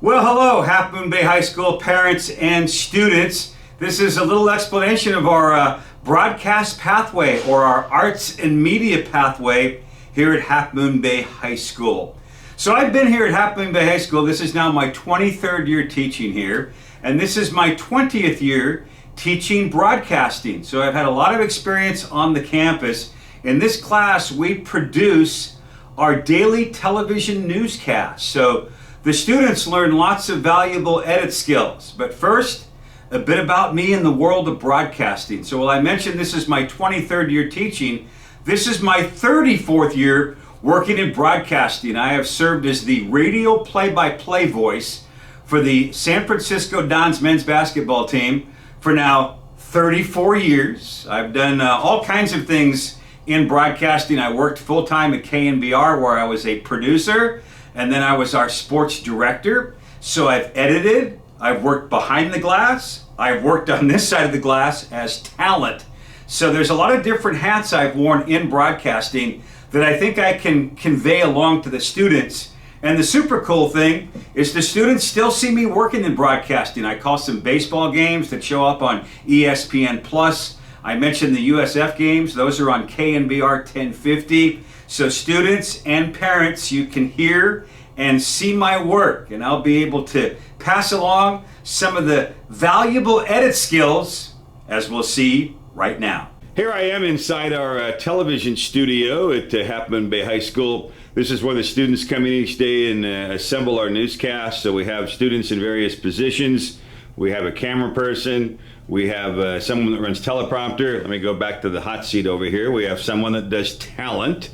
Well, hello, Half Moon Bay High School parents and students. This is a little explanation of our broadcast pathway or our arts and media pathway here at Half Moon Bay High School. So I've been here at Half Moon Bay High School. This is now my 23rd year teaching here, and this is my 20th year teaching broadcasting. So I've had a lot of experience on the campus. In this class, we produce our daily television newscast. So the students learn lots of valuable edit skills. But first, a bit about me in the world of broadcasting. So while I mentioned this is my 23rd year teaching, this is my 34th year working in broadcasting. I have served as the radio play-by-play voice for the San Francisco Dons men's basketball team for now 34 years. I've done all kinds of things in broadcasting. I worked full-time at KNBR where I was a producer, and then I was our sports director. So I've edited, I've worked behind the glass, I've worked on this side of the glass as talent. So there's a lot of different hats I've worn in broadcasting that I think I can convey along to the students. And the super cool thing is the students still see me working in broadcasting. I call some baseball games that show up on ESPN+. I mentioned the USF games. Those are on KNBR 1050. So students and parents, you can hear and see my work, and I'll be able to pass along some of the valuable edit skills, as we'll see right now. Here I am inside our television studio at Half Moon Bay High School. This is where the students come in each day and assemble our newscast. So we have students in various positions. We have a camera person. We have someone that runs teleprompter. Let me go back to the hot seat over here. We have someone that does talent.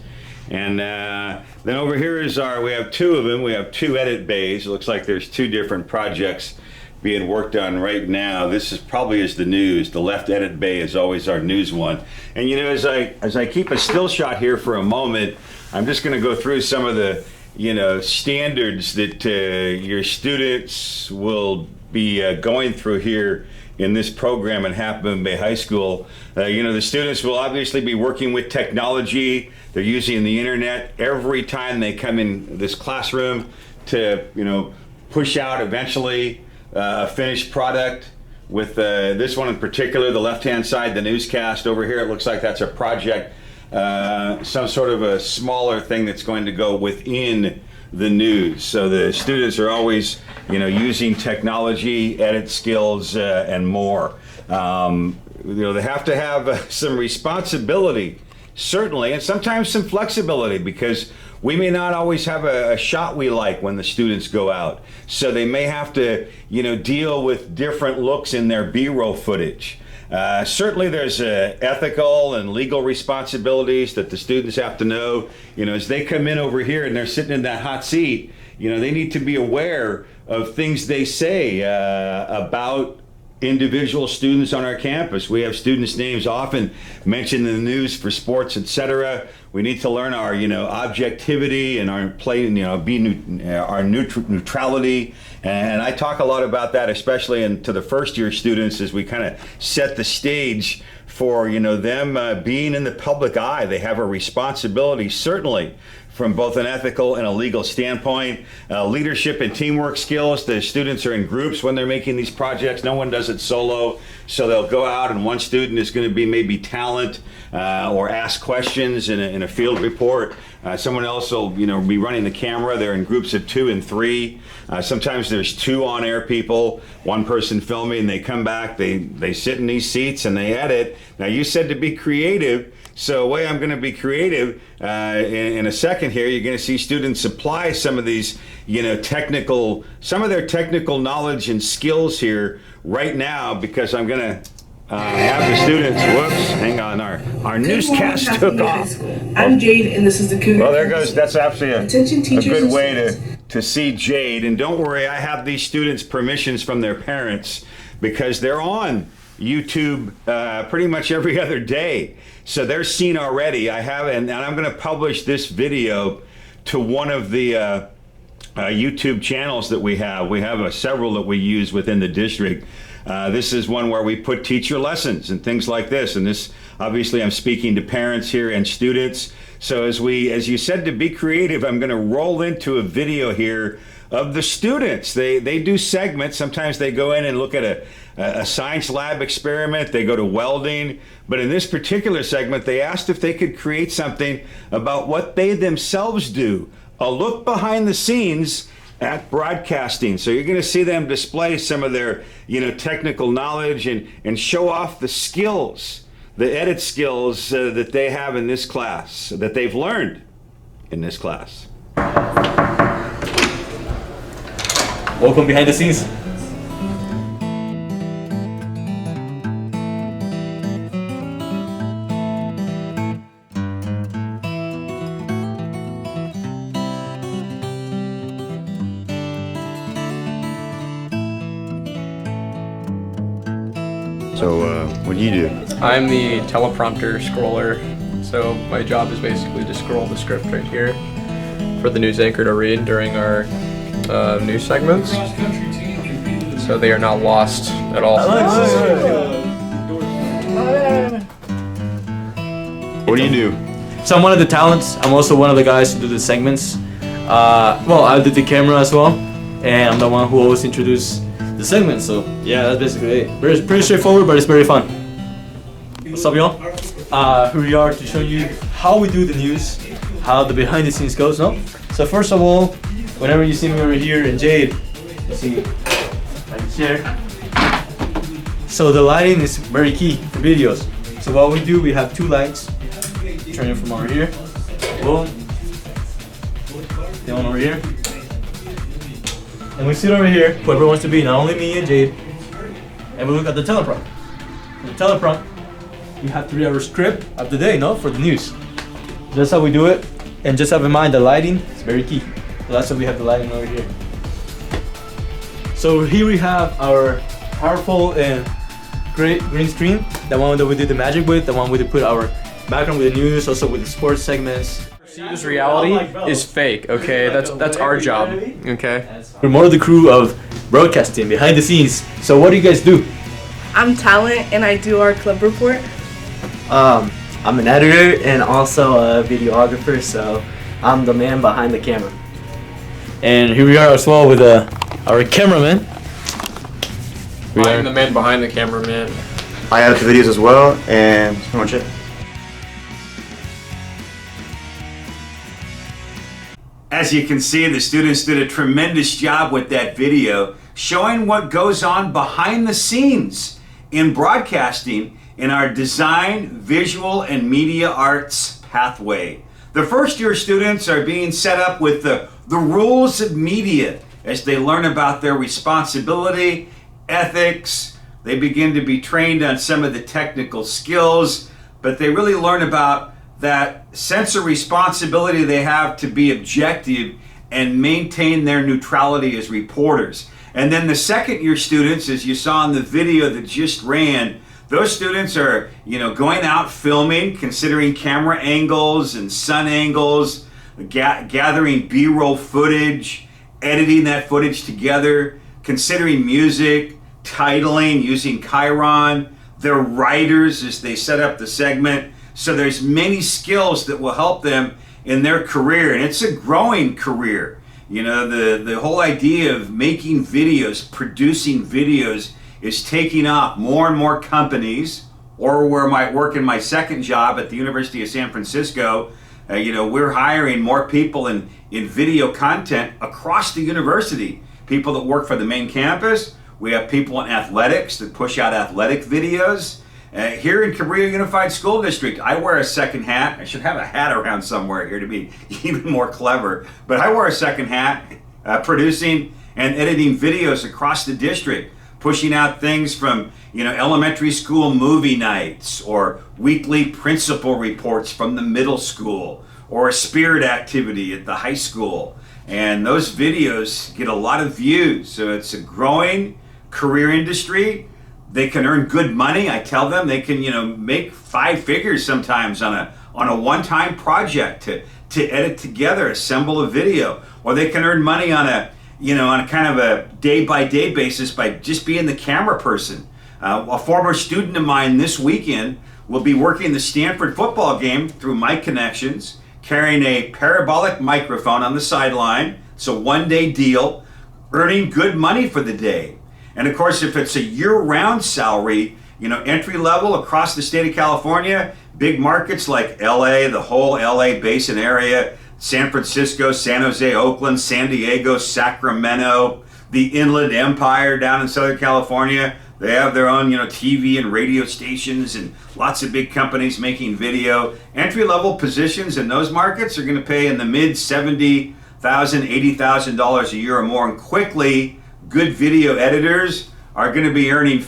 And then over here is we have two of them. We have two edit bays. It looks like there's two different projects being worked on right now. This is probably the news. The left edit bay is always our news one. And you know, as I keep a still shot here for a moment, I'm just going to go through some of the standards that your students will be going through here in this program at Half Moon Bay High School. The students will obviously be working with technology. They're using the internet every time they come in this classroom to push out eventually a finished product. With this one in particular, the left-hand side, the newscast over here, it looks like that's a project, some sort of a smaller thing that's going to go within the news. So the students are always using technology, edit skills, and more. They have to have some responsibility, certainly, and sometimes some flexibility, because we may not always have a shot we like when the students go out. So they may have to deal with different looks in their B-roll footage. Certainly there's ethical and legal responsibilities that the students have to know. As they come in over here and they're sitting in that hot seat, they need to be aware of things they say about individual students on our campus. We have students' names often mentioned in the news for sports, etc. We need to learn our, objectivity and our our neutrality. And I talk a lot about that, especially to the first year students, as we kind of set the stage for, them being in the public eye. They have a responsibility, certainly, from both an ethical and a legal standpoint. Leadership and teamwork skills. The students are in groups when they're making these projects. No one does it solo. So they'll go out and one student is going to be maybe talent or ask questions in a field report. Someone else will be running the camera. They're in groups of 2 and 3. Sometimes there's 2 on-air people, one person filming, they come back, they sit in these seats and they edit. Now you said to be creative. So the way I'm going to be creative in a second here, you're going to see students apply some of these, some of their technical knowledge and skills here right now, because I'm going to have the students, hang on, our newscast took off. I'm Jade, and this is the Cougar. Well, there goes, that's actually a good way to see Jade. And don't worry, I have these students' permissions from their parents, because they're on YouTube pretty much every other day. So they're seen already. I have, and I'm going to publish this video to one of the YouTube channels that we have. We have several that we use within the district. This is one where we put teacher lessons and things like this. And this, obviously, I'm speaking to parents here and students. So as you said, to be creative, I'm going to roll into a video here of the students. They do segments. Sometimes they go in and look at a science lab experiment. They go to welding. But in this particular segment, they asked if they could create something about what they themselves do. A look behind the scenes at broadcasting. So you're going to see them display some of their, technical knowledge and show off the skills, the edit skills that they have in this class, that they've learned in this class. Welcome behind the scenes. So what do you do? I'm the teleprompter scroller, so my job is basically to scroll the script right here for the news anchor to read during our news segments, so they are not lost at all. What do you do? So I'm one of the talents. I'm also one of the guys who do the segments. Well, I did the camera as well, and I'm the one who always introduces the segments. So yeah, that's basically it. Pretty straightforward, but it's very fun. What's up, y'all? Here we are to show you how we do the news, how the behind the scenes goes. No. So first of all, whenever you see me over here and Jade, you see right here. So the lighting is very key for videos. So what we do, we have two lights. Turn it from over here. Boom. The one over here. And we sit over here, whoever wants to be, not only me and Jade. And we look at the teleprompt. The teleprompt, we have to read our script of the day, no? For the news. That's how we do it. And just have in mind the lighting is very key. So that's why we have the lighting over here. So here we have our powerful and great green screen. The one that we did the magic with, the one we put our background with the news, also with the sports segments. Perceived reality is fake, okay? That's our job, okay? We're more of the crew of broadcasting, behind the scenes. So what do you guys do? I'm talent and I do our club report. I'm an editor and also a videographer, so I'm the man behind the camera. And here we are as well with our cameraman. I'm the man behind the camera, man. I edit the videos as well, and that's pretty much it. As you can see, the students did a tremendous job with that video, showing what goes on behind the scenes in broadcasting in our design, visual, and media arts pathway. The first year students are being set up with the rules of media as they learn about their responsibility, ethics. They begin to be trained on some of the technical skills, but they really learn about that sense of responsibility they have to be objective and maintain their neutrality as reporters. And then the second year students, as you saw in the video that just ran, those students are, going out filming, considering camera angles and sun angles, gathering B-roll footage, editing that footage together, considering music, titling, using Chiron. They're writers as they set up the segment. So there's many skills that will help them in their career, and it's a growing career. The whole idea of making videos, producing videos is taking off. More and more companies, or where I work in my second job at the University of San Francisco, we're hiring more people in video content across the university. People that work for the main campus. We have people in athletics that push out athletic videos. Here in Korea Unified School District, I wear a second hat. I should have a hat around somewhere here to be even more clever. But I wear a second hat, producing and editing videos across the district, pushing out things from elementary school movie nights, or weekly principal reports from the middle school, or a spirit activity at the high school. And those videos get a lot of views. So it's a growing career industry. They can earn good money. I tell them they can, make 5 figures sometimes on a one-time project to edit together, assemble a video, or they can earn money on a kind of a day-by-day basis by just being the camera person. A former student of mine this weekend will be working the Stanford football game through mic connections, carrying a parabolic microphone on the sideline. It's a one-day deal, earning good money for the day. And of course, if it's a year-round salary, entry level across the state of California, big markets like LA, the whole LA basin area, San Francisco, San Jose, Oakland, San Diego, Sacramento, the Inland Empire down in Southern California. They have their own, TV and radio stations and lots of big companies making video. Entry-level positions in those markets are going to pay in the mid $70,000, $80,000 a year or more. And quickly, good video editors are going to be earning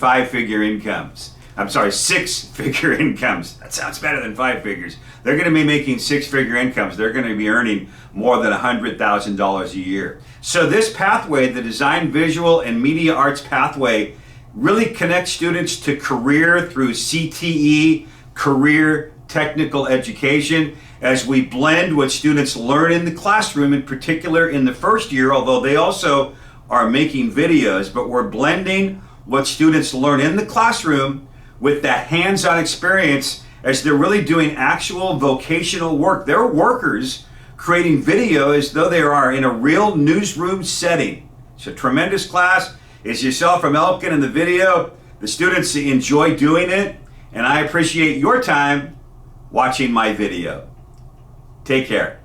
six-figure incomes. That sounds better than five figures. They're going to be making six-figure incomes. They're going to be earning more than $100,000 a year. So this pathway, the Design, Visual, and Media Arts pathway, really connects students to career through CTE, career technical education, as we blend what students learn in the classroom, in particular in the first year, although they also are making videos, but we're blending what students learn in the classroom with that hands-on experience as they're really doing actual vocational work. They're workers creating video as though they are in a real newsroom setting. It's a tremendous class. As you saw from Elkin in the video, the students enjoy doing it, and I appreciate your time watching my video. Take care.